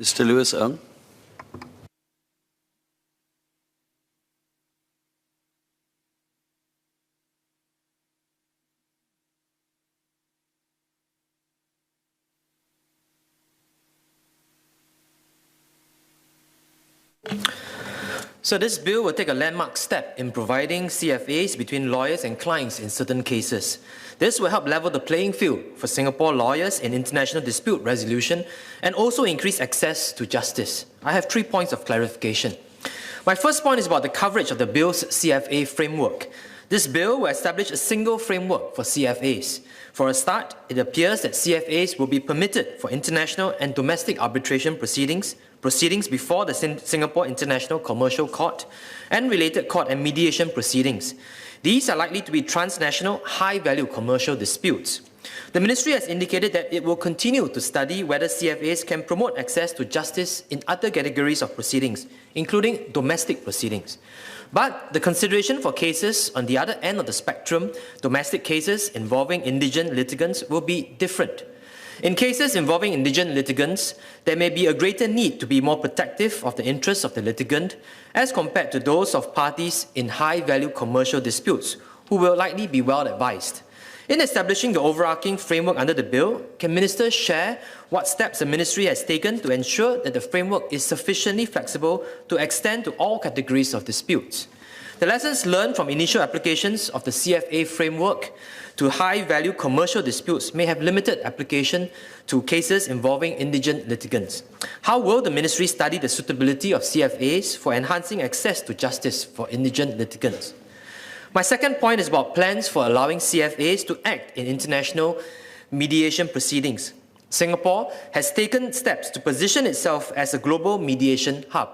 Mr. Lewis Ng. So this bill will take a landmark step in providing CFAs between lawyers and clients in certain cases. This will help level the playing field for Singapore lawyers in international dispute resolution and also increase access to justice. I have 3 points of clarification. My first point is about the coverage of the bill's CFA framework. This bill will establish a single framework for CFAs. For a start, it appears that CFAs will be permitted for international and domestic arbitration proceedings before the Singapore International Commercial Court and related court and mediation proceedings. These are likely to be transnational, high-value commercial disputes. The Ministry has indicated that it will continue to study whether CFAs can promote access to justice in other categories of proceedings, including domestic proceedings. But the consideration for cases on the other end of the spectrum, domestic cases involving indigent litigants, will be different. In cases involving indigent litigants, there may be a greater need to be more protective of the interests of the litigant as compared to those of parties in high-value commercial disputes, who will likely be well advised. In establishing the overarching framework under the bill, can ministers share what steps the ministry has taken to ensure that the framework is sufficiently flexible to extend to all categories of disputes? The lessons learned from initial applications of the CFA framework to high-value commercial disputes may have limited application to cases involving indigent litigants. How will the ministry study the suitability of CFAs for enhancing access to justice for indigent litigants? My second point is about plans for allowing CFAs to act in international mediation proceedings. Singapore has taken steps to position itself as a global mediation hub.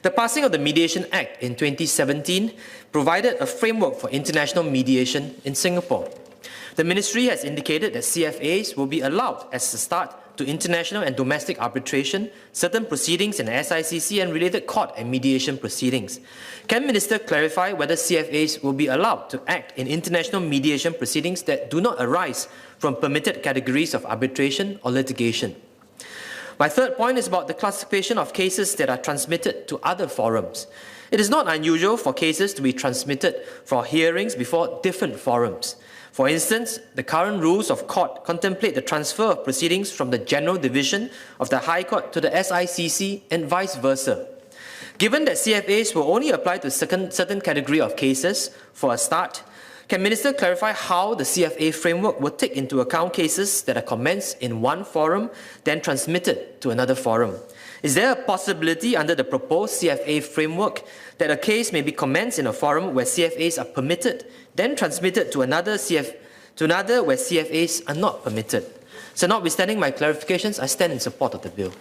The passing of the Mediation Act in 2017 provided a framework for international mediation in Singapore. The Ministry has indicated that CFAs will be allowed as a start to international and domestic arbitration, certain proceedings in the SICC and related court and mediation proceedings. Can Minister clarify whether CFAs will be allowed to act in international mediation proceedings that do not arise from permitted categories of arbitration or litigation? My third point is about the classification of cases that are transmitted to other forums. It is not unusual for cases to be transmitted for hearings before different forums. For instance, the current rules of court contemplate the transfer of proceedings from the General Division of the High Court to the SICC and vice versa. Given that CFAs will only apply to certain category of cases, for a start, can Minister clarify how the CFA framework will take into account cases that are commenced in one forum, then transmitted to another forum? Is there a possibility under the proposed CFA framework that a case may be commenced in a forum where CFAs are permitted, then transmitted to another where CFAs are not permitted? So notwithstanding my clarifications, I stand in support of the bill.